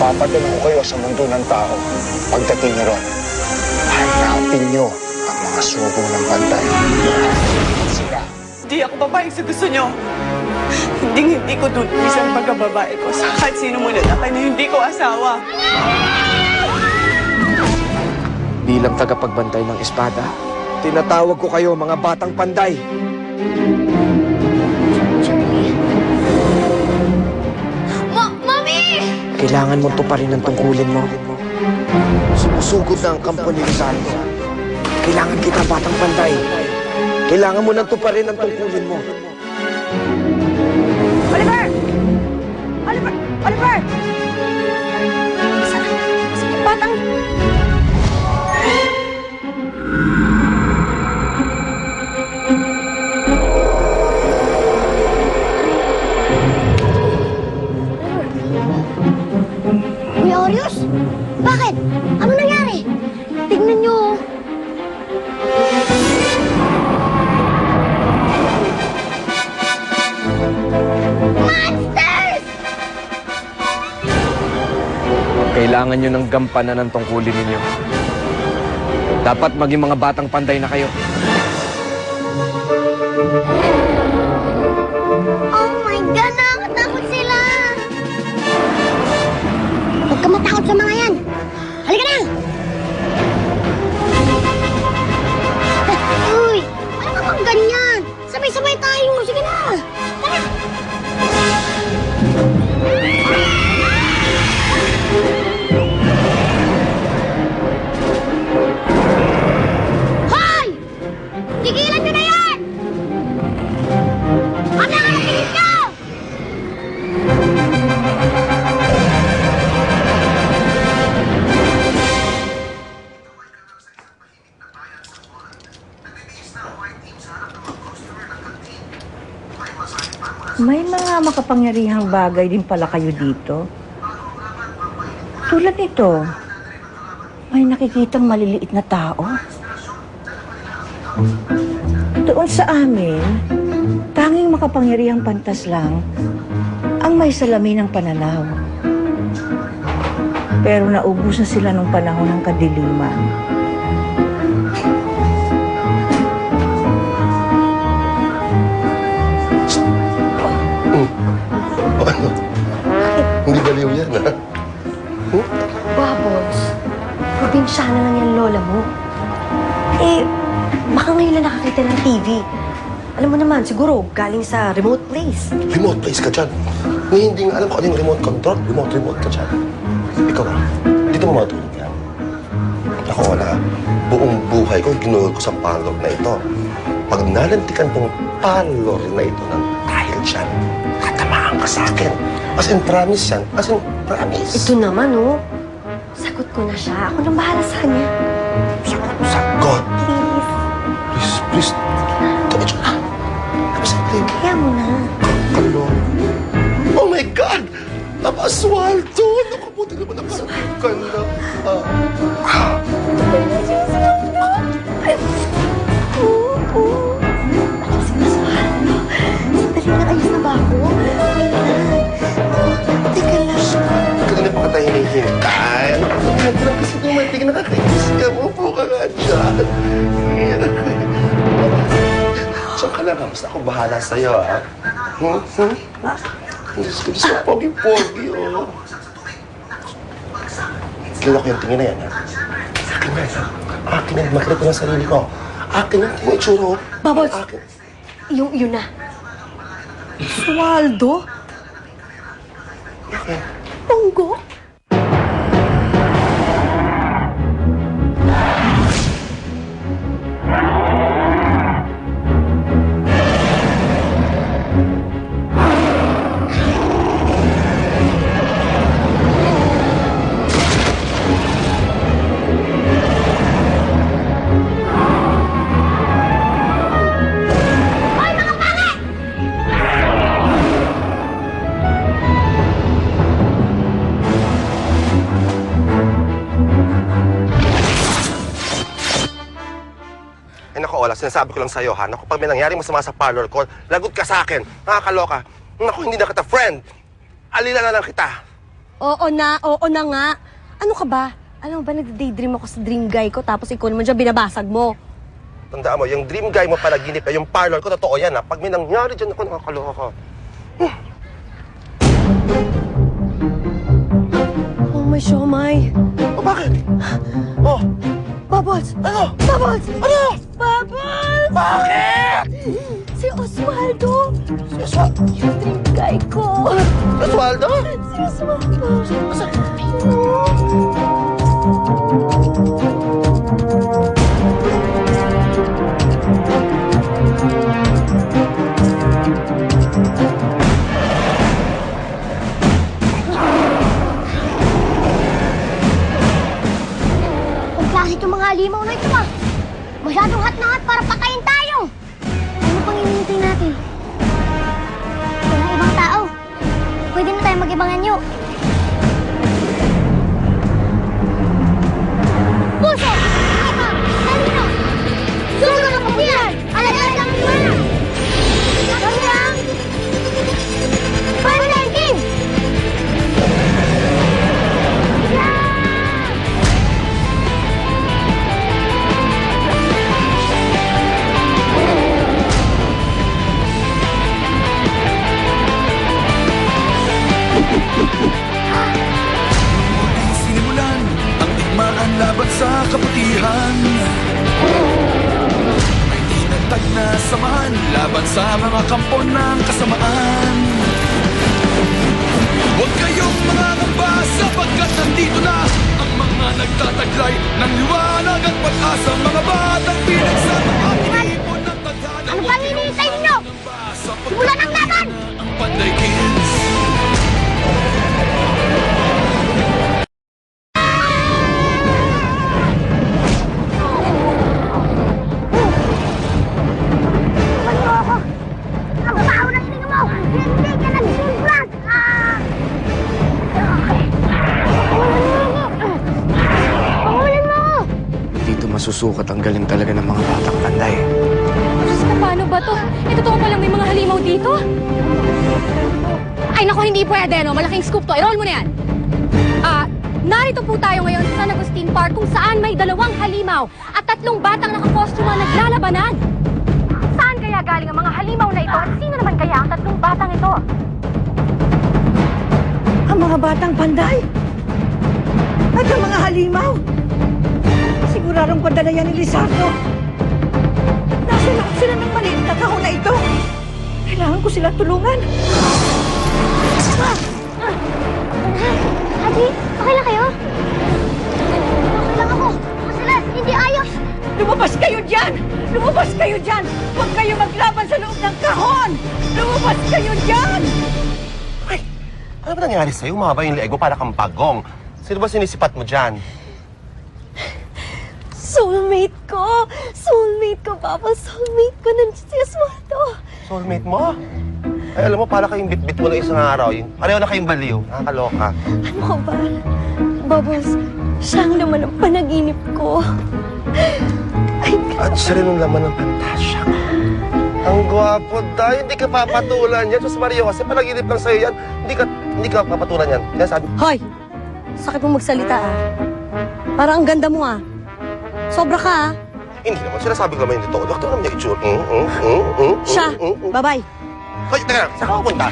Ipapadala ko kayo sa mundo ng tao. Pagdating niyo ron, hanapin niyo ang mga sugo ng pantay. Sila. Hindi ako babae sa gusto nyo. Hindi ko tutulis ang pagkababae ko sa kahit sino mo lalaki na hindi ko asawa. Bilang tagapagbantay ng espada, tinatawag ko kayo mga batang panday. Mami! Kailangan mo tuparin ang tungkulin mo. Sumusugod na ang kampo ni Rizaldo. Kailangan kita, batang panday. Kailangan mo nang tuparin ang tungkulin mo. Oliver! Oliver! Oliver! Saan yung batang... Kuya Orius? Bakit? Ano nangyari? Tignan niyo. Monsters! Kailangan nyo ng gampanan ng tungkulin ninyo. Dapat maging mga batang panday na kayo. Oh my God! Nakakatakot sila! Huwag ka matakot sa mga yan! Halika na! Uy! Ano ka bang ganyan? Sabay-sabay tayo! Sige na! Tara! Hoy! Tigilan nyo na yan! Ang nakakatingin nyo! May mga makapangyarihang bagay din pala kayo dito. Tulad nito, may nakikitang maliliit na tao. Doon sa amin, tanging makapangyarihang pantas lang ang may salamin ng pananaw. Pero naubos na sila nung panahon ng kadiliman. Ano? Hindi baliw yan, ha? Bubbles, probinsyana lang yan lola mo. Eh, baka ngayon lang nakakita ng TV. Alam mo naman, siguro galing sa remote place. Remote place ka dyan. Hindi nga alam kung ano yung remote control. Remote ka dyan. Ikaw ba? Dito mo matulog yan. Ako wala. Buong buhay ko, ginuhol ko sa parlor na ito. Pag nalantikan tong parlor na ito ng dahil dyan, tatamaan ka sa akin. As in, promise yan. As in, promise. Ito naman, oh. Sagot ko na siya. Ako nang bahala sa kanya. Sagot. Please. Please. Diretso na. Absolutely. Kaya mo na. Kalo. Oh my God! Napaswaldo! Nakabuti naman ang ganda. Sandali na, ayos na ba ako? Teka lang. Kanina pa kita hinihintay. Kanina kasi dumating nakakainis ka. Upo ka nga dyan. Saan ka lang, basta ako bahala sa'yo, ha? Diyos ko, pogi-pogi, oh. Kilala ko yung tingin na yan, ha? Akin na, ha? Akin na, makilala ko ng sarili ko. Akin na, tingin itsura, oh. Bubbles! Akin. Yun na. Waldo? Akin. Ponggo? Sinasabi ko lang sa'yo, ha? Naku, pag may nangyaring masama sa parlor ko, lagot ka sa akin. Nakakaloka. Naku, hindi na kita friend. Alila na lang kita. Oo na nga. Ano ka ba? Alam mo ba, nag-daydream ako sa dream guy ko, tapos ikaw naman dyan binabasag mo. Tandaan mo, yung dream guy mo palaginip na yung parlor ko, totoo yan ha. Pag may nangyari dyan ako, nakakaloka ka. Oh my siomay. O bakit? Oh, Bubbles! ano? Bubbles! Ano? Bubbles! Bakit? Si Osvaldo! Si Osvaldo? Yung dream guy ko! Osvaldo? Si Osvaldo! Ang klase itong mga halimaw na ito ah. Masyadong hot na hot para patayin tayo. Ano pang hinihintay natin? Walang ibang tao. Pwede na tayo mag-ibang anyo. Puso! Ika! Talino! Sugo ng kapuyan! Alagad ang iwana! Kami ang... Panday King! Muling sinimulan ang digmaan laban sa kabutihan. May tinatag na samahan laban sa mga kampo ng kasamaan. Huwag kayong mangangamba sapagkat nandito na ang mga nagtataglay ng liwanag at pag-asa. Mga batang pinagsama at inipon ng tadhana. Ano bang hinihintay ninyo? Simulan ang laban! Ang Panday Kids. Ano ako? Ang baho ng tinga mo! Hindi ka nag-simplak! Pangulan mo ako! Dito masusukat ang galing talaga ng mga batang panday. Diyos ko, paano ba to? Eh, totoo palang may mga halimaw dito? Ay, naku, hindi pwede, no? Malaking scoop to. I-roll mo na yan. Narito po tayo ngayon sa San Agustin Park kung saan may 2 halimaw at 3 batang nakakostuma naglalabanan. Saan kaya galing ang mga halimaw na ito at sino naman kaya ang 3 batang ito? Ang mga batang panday. At ang mga halimaw. Siguradong padala yan ni Lizardo. Nasa lahat sila ng maliit na kahon na ito. Kailangan ko sila tulungan. Adi, okay lang kayo? Okay lang ako. Ako sila, hindi ayos. Lumabas kayo dyan! Lumabas kayo dyan! Huwag kayo maglaban sa loob ng kahon! Lumabas kayo dyan! Ay, ano ba nangyari sa'yo? Umaba yung leeg mo para kang pagong. Sino ba sinisipat mo dyan? Soulmate ko! Soulmate ko, Papa! Soulmate ko! Nandiyan si Osvaldo! Soulmate mo? Ay, alam mo, para kayong bitbit mo ng isang araw. Pareho na kayong baliw. Nakakaloka. Ano ka ba? Bubbles, siya ang laman ng panaginip ko. Ay, At siya rin ang laman ng pantasya ko. Ang gwapo dahil hindi ka papatulan yan. Diyos Mario, kasi panaginip lang sa'yo yan. Hindi ka papatulan yan. Kaya sabi, Hoy! Sakit mo magsalita ah. Parang ang ganda mo ah. Sobra ka ah. hindi naman. Sinasabi ko naman yung totoo. Doktor naman niya itsura. Siya, bye-bye. Hoy, teka, saan ka pupunta?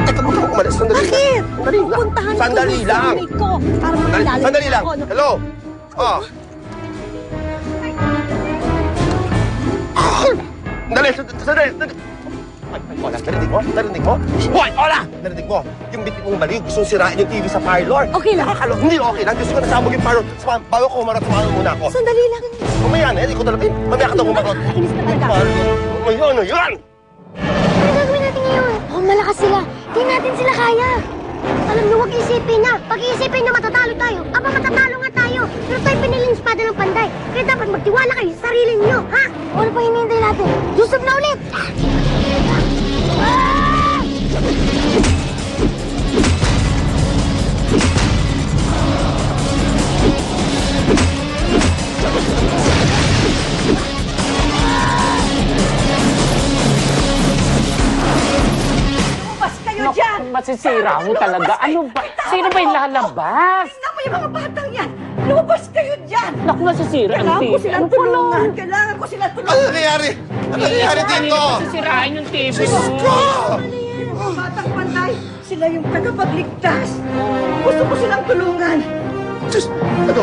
Teka, huwag kang umalis. Sandali lang. Bakit? Sandali lang. Pupuntahan Sandali ko yung lang. soulmate ko. Para makilala Sandali lang. ako, no? Hello? Oh. Sandali. Ay, Ola, narinig mo? Narinig mo? Hoy, Ola! Narinig mo? Yung bitin mong baliw, gusto sirain yung TV sa parlor. Okay lang. Hindi okay lang. Gusto ko nasabog yung parlor. Bago ko umarot, tumahan muna ako. Sandali lang. Mamaya na, hindi ko talaga. Mamaya ka daw umarot. Nakakainis na talaga. Mamaya na yan! Ano gagawin natin ngayon? Oh, malakas sila. Di natin sila kaya. Alam niyo, huwag isipin na. Pag iisipin na matatalo tayo, aba matatalo nga tayo. Pero tayo piniling espada ng panday. Kaya dapat magtiwala kayo sa sarili niyo, ha? O ano pa hinihintay natin? Yusuf na ulit! Lumabas kayo dyan! masisira mo talaga. Ano ba? Sino ba yung lalabas? Tignan mo yung mga batang yan! Lumabas kayo dyan! Naku, masisira ang Kailangan ko TV. silang tulungan! Kailangan ko silang Ano tulungan! nangyayari? Ano nangyayari dito? Masisirain yung TV Diyos mo. ko! Mga batang panday, sila yung tagapagligtas! Gusto ko silang tulungan! Diyos! Ano?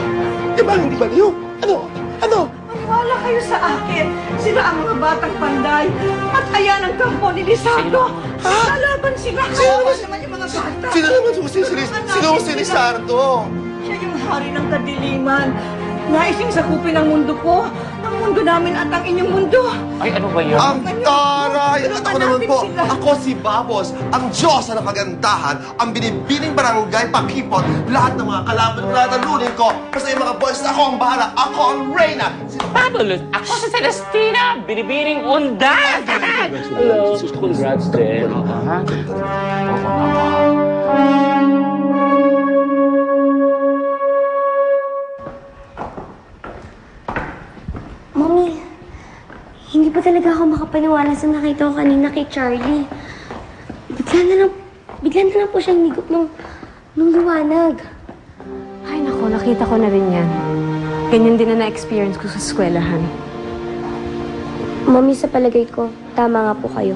Di ba hindi ba niyo? Ano? Ano? Maniwala kayo sa akin! Sila ang mga batang panday! At ayan ang kampo ni Lizardo! Lalaban sila! Kawawa naman yung mga bata! Sino naman si Lizardo? Siya yung hari ng kadiliman. Naising sakupin ang mundo ko. Ang mundo namin at ang inyong mundo. Ay, ano ba yun? Ang taray! At ako naman po, Sila. ako si Babos, ang Diyos ng kagandahan, ang binibining barangay pakipot, lahat ng mga kalaban na natalunin ko, basta yung mga boys, ako ang bahala, ako ang reyna! Fabulous! Ako si Celestina, binibining undan! Hello, congrats din. Ha? Mami, hindi pa talaga ako makapaniwala sa nakita ko kanina kay Charlie. Bigla na lang po siyang nigop nung liwanag. Ay, nako, nakita ko na rin yan. Ganyan din na na-experience ko sa eskwelahan. Mami, sa palagay ko, tama nga po kayo.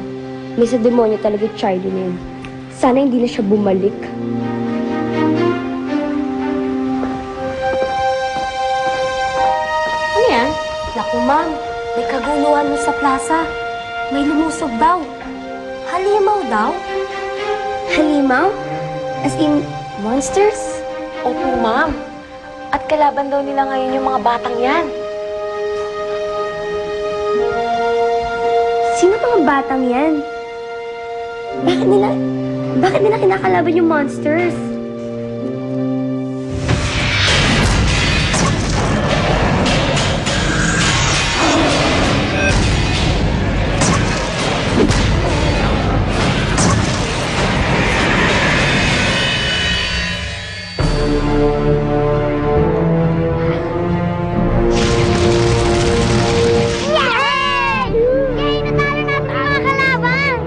May sa demonyo talaga yung Charlie na yun. Sana hindi na siya bumalik. Ano yan? Naku, ma'am. May kaguluhan mo sa plaza. May lumusog daw. Halimaw daw? Halimaw? As in, monsters? Opo, ma'am. At kalaban daw nila ngayon yung mga batang yan. Sino mga batang yan? Bakit nila kinakalaban yung monsters? Yay! Yay! Natalo na ito mga kalaban!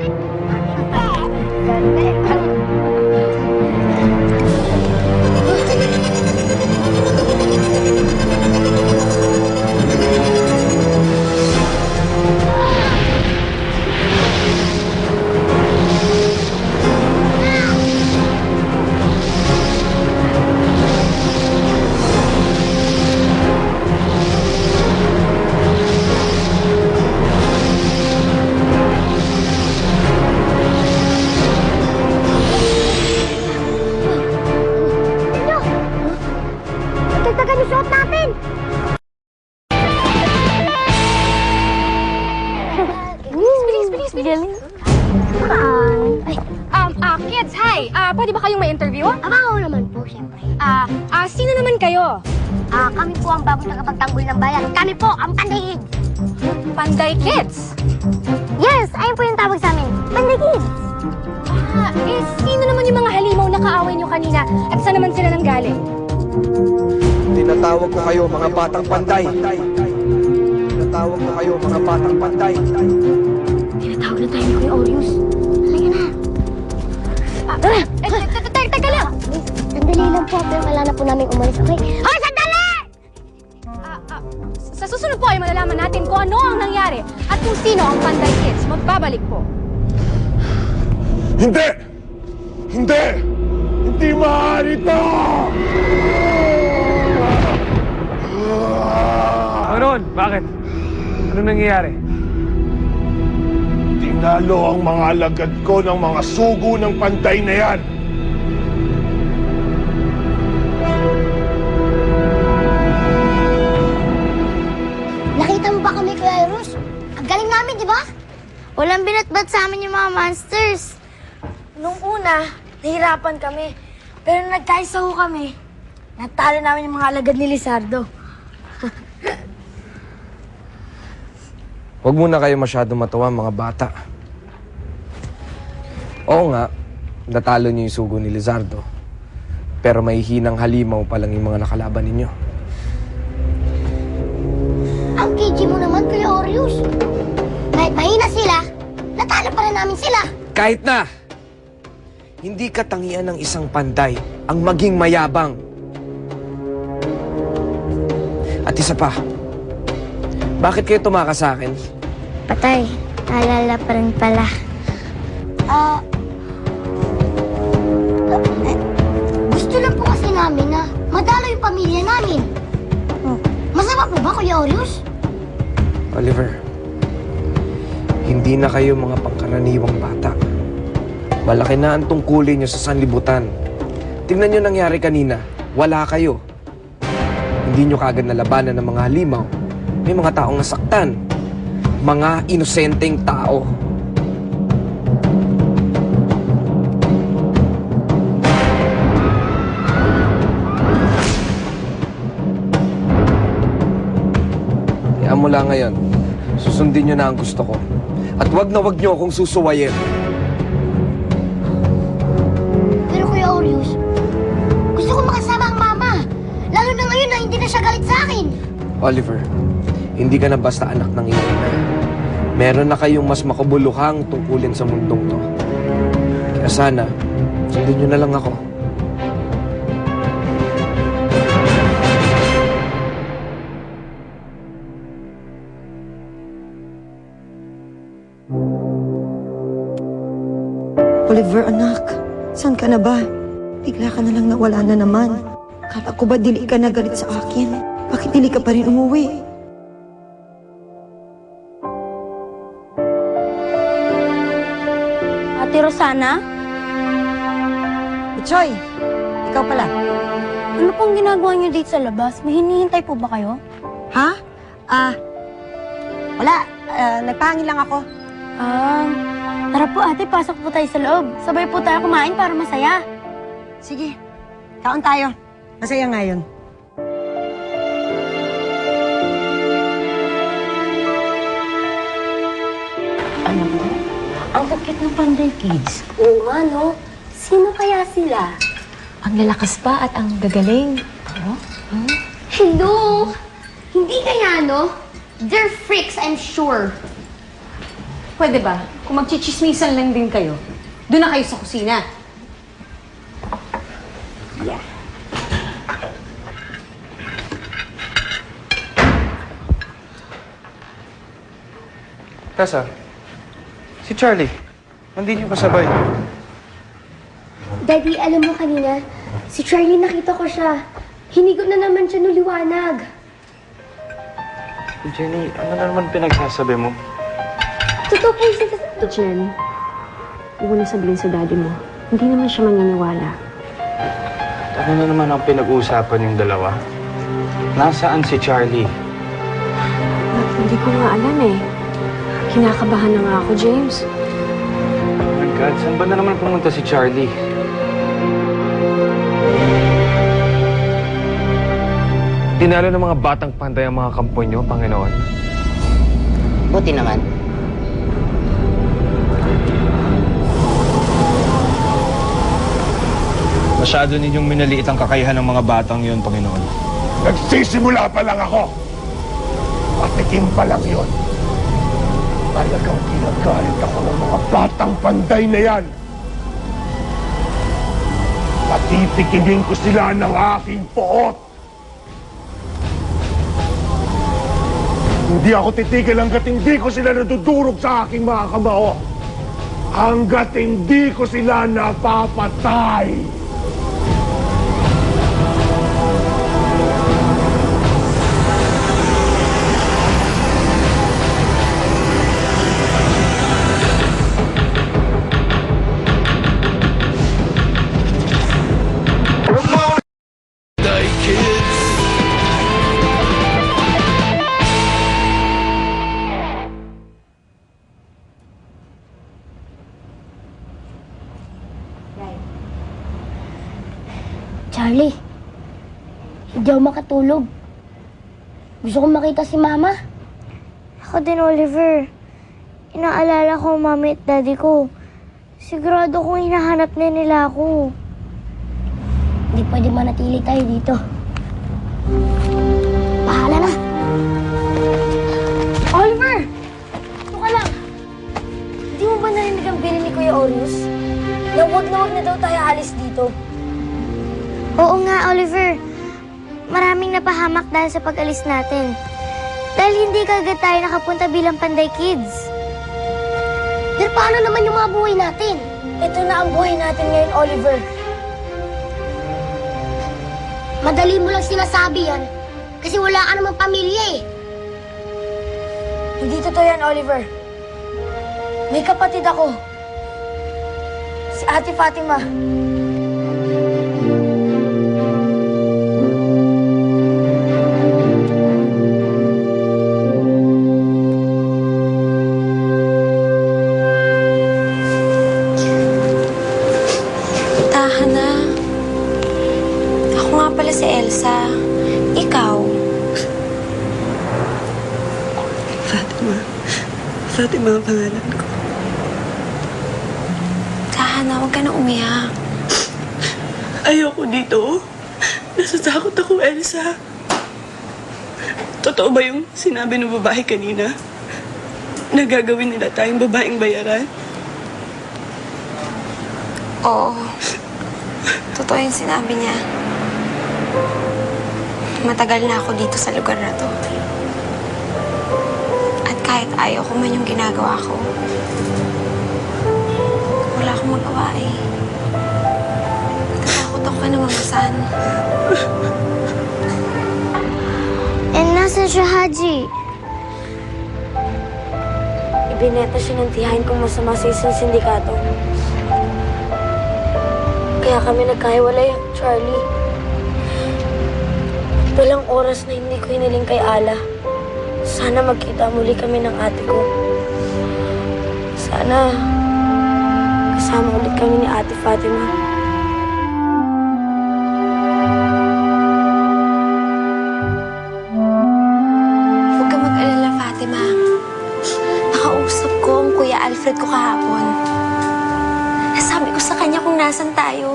Ano? Dagdagan yung suot natin! Bilis! Kids, hi! Pwede ba kayong may interview? Aba, oo naman po, syempre. Sino naman kayo? Kami po ang bagong tagapagtanggol ng bayan. Kami po ang Panday Kids. Panday Kids? Yes, ayun po yung tawag sa amin. Panday Kids. Sino naman yung mga halimaw na kaaway nyo kanina? At saan naman sila nanggaling? Tinatawag ko kayo, mga batang panday. Tinatawag ko kayo, mga batang panday. Tinatawag na tayo ni Kuya Orius. Halika na. Teka lang! Sandali lang po, pero kailangan po namin umalis. Okay? Hoy, sandali! Sa susunod po ay malalaman natin kung ano ang nangyari at kung sino ang Panday Kids. Magbabalik po. Hindi! Hindi! Hindi maaari ito! Ano? Bakit? Ano nangyayari? Tinalo ang mga alagad ko ng mga sugo ng Panday na yan. Nakita mo ba kami, Kuya Orius? Ang galing namin, di ba? Walang binatbat sa amin yung mga monsters. Nung una, nahirapan kami. Pero nung nagkaisa ho kami, natalo namin yung mga alagad ni Lizardo. Huwag muna kayo masyado matawa, mga bata. Oo nga, natalo niyo yung sugo ni Lizardo. Pero may hinang halimaw pa lang yung mga nakalaban ninyo. Ang KG mo naman, Kuya Orius. Kahit mahina sila, natalo pa rin namin sila. Kahit na! Hindi katangian ng isang panday ang maging mayabang. At isa pa, bakit kayo tumakas sa akin? Patay, naalala pa rin pala. Gusto lang po kasi namin na madalo yung pamilya namin. Masama po ba, Kuya Orius? Oliver, hindi na kayo mga pangkaraniwang bata. Malaki na ang tungkulin nyo sa sanlibutan. Tingnan nyo nangyari kanina, wala kayo. Hindi nyo kagad nalabanan ng mga halimaw. May mga taong nasaktan. Mga inosenteng tao. Kaya mula ngayon, susundin nyo na ang gusto ko. At wag na wag nyo akong susuwayin. Pero Kuya Orius, gusto ko makasama ang mama. Lalo na ngayon na hindi na siya galit sa akin. Oliver, hindi ka na basta anak ng iyong ina. Meron na kayong mas makabuluhang tungkulin sa mundong to. Kaya sana, sundin nyo na lang ako. Oliver, anak, saan ka na ba? Bigla ka na lang nawala na naman. Kala ko ba dili ka na galit sa akin? Bakit dili ka pa rin umuwi? Ate Rosana? Choy, ikaw pala. Ano pong ginagawa niyo dito sa labas? May hinihintay po ba kayo? Ha? Wala. Nagpahangin lang ako. Tara po ate, pasok po tayo sa loob. Sabay po tayo kumain para masaya. Sige, kaon tayo. Masaya nga yun. Ano mo? Ang cute ng Panday Kids. Oo nga, no? Sino kaya sila? Ang lalakas pa at ang gagaling. Hello! Hindi kaya, no? They're freaks, I'm sure. Pwede ba? Kung magchichismisan lang din kayo, doon na kayo sa kusina. Tessa, si Charlie, hindi niyo kasabay. Daddy, alam mo kanina, si Charlie nakita ko siya. Hinigot na naman siya ng liwanag. Jenny, ano na naman pinagsasabi mo? Totoo po yung Jen, huwag mo na sabihin sa daddy mo. Hindi naman siya maniniwala. Ano na naman ang pinag-uusapan yung dalawa? Nasaan si Charlie? Hindi ko nga alam eh. Kinakabahan na nga ako, James. Oh my God, saan ba na naman pumunta si Charlie? Tinalo ng mga batang panday ang mga kampo niyo, Panginoon. Buti naman. Masyado ninyong minaliit ang kakayahan ng mga batang yun, Panginoon. Nagsisimula pa lang ako. Patikim pa lang yun. Talagang pinagalit ako ng mga batang panday na yan. Patitikingin ko sila ng aking poot. Hindi ako titigil hanggat hindi ko sila nadudurog sa aking mga kamao. Hanggat hindi ko sila napapatay. Charlie, hindi ako makatulog. Gusto kong makita si Mama. Ako din, Oliver. Inaalala ko ang Mami at Daddy ko. Sigurado kong hinahanap na nila ako. Hindi pwede manatili tayo dito. Bahala na. Oliver! Ito ka lang. Hindi mo ba narinig ang bilin ni Kuya Orius? Na wag na daw dahil sa pag-alis natin. Dahil hindi kagad tayo nakapunta bilang Panday Kids. Pero paano naman yung mga buhay natin? Ito na ang buhay natin ngayon, Oliver. Madali mo lang sinasabi yan kasi wala ka namang pamilya eh. Hindi totoo yan, Oliver. May kapatid ako. Si Ate Fatima. Tahan na. Ako nga pala si Elsa. Ikaw? Fatima. Fatima ang pangalan ko. Tahan na, huwag ka na umiyak. Ayoko dito. Natatakot ako, Elsa. Totoo ba yung sinabi ng babae kanina? Na gagawin nila tayong babaeng bayaran? Oo. Totoo yung sinabi niya. Matagal na ako dito sa lugar na to. At kahit ayaw ko man yung ginagawa ko, wala akong magawa eh. Natatakot ako na mamasan. Nasaan siya, Haji? Ibineta siya ng tiyahin kong masama sa isang sindikato. Kaya kami nagkahiwalay, Charlie. Walang oras na hindi ko hiniling kay Ala. Sana magkita muli kami ng ate ko. Sana kasama ulit kami ni Ate Fatima. Huwag ka mag-alala, Fatima. Nakausap ko ang Kuya Alfred ko kahapon. Nasabi ko sa kanya kung nasan tayo.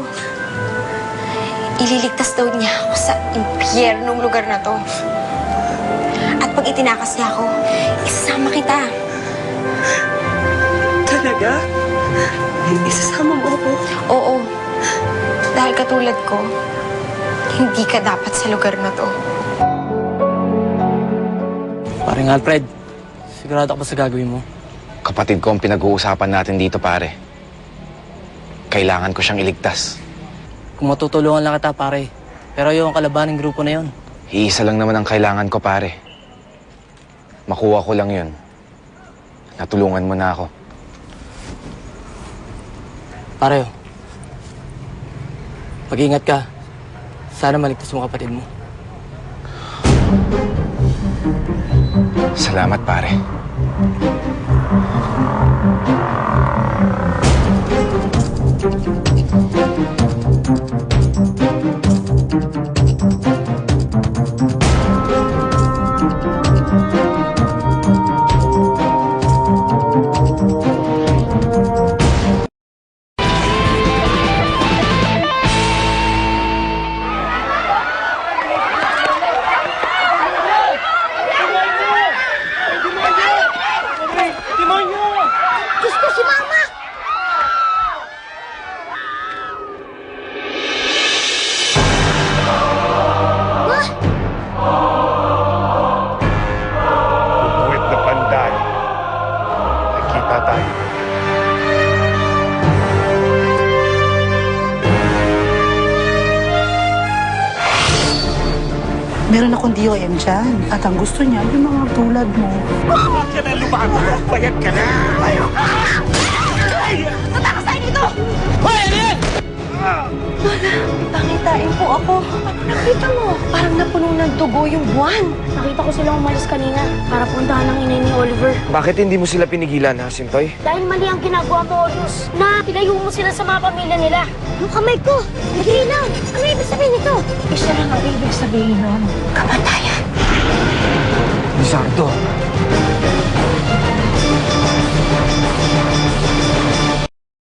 Ililigtas daw niya ako sa impyernong lugar na to. At pag itinakas niya ako, isasama kita. Talaga? Isasama mo ako? Oo. Dahil katulad ko, hindi ka dapat sa lugar na to. Paring Alfred, sigurado ka ba sa gagawin mo? Kapatid ko ang pinag-uusapan natin dito, pare. Kailangan ko siyang iligtas. Kung matutulungan lang kita, pare. Pero yung kalabaning grupo na yon. Iisa lang naman ang kailangan ko, pare. Makuha ko lang yun. Natulungan mo na ako. Pare, mag-ingat ka. Sana maligtas mo kapatid mo. Salamat, pare. Diyos ko, si Mama! Bubuwit na panday. Nakita tayo. Meron akong DOM dyan. At ang gusto niya, yung mga tulad mo. Huwag ka na lumaban. Bayad ka na. Ayaw ka. Tatakas tayo dito! Hoy, ano yan? Lola, pangitain po ako. Ano nakita mo? Parang napuno ng dugo yung buwan. Nakita ko silang umalis kanina para puntahan ang inay ni Oliver. Bakit hindi mo sila pinigilan, ha, Sintoy? Dahil mali ang ginagawa mo, Orius, na pinayo mo sila sa mga pamilya nila. Yung kamay ko, naghihinaw. Ano ibig sabihin nito? Isa lang ang ibig sabihin nun. Kamatayan. Lizardo,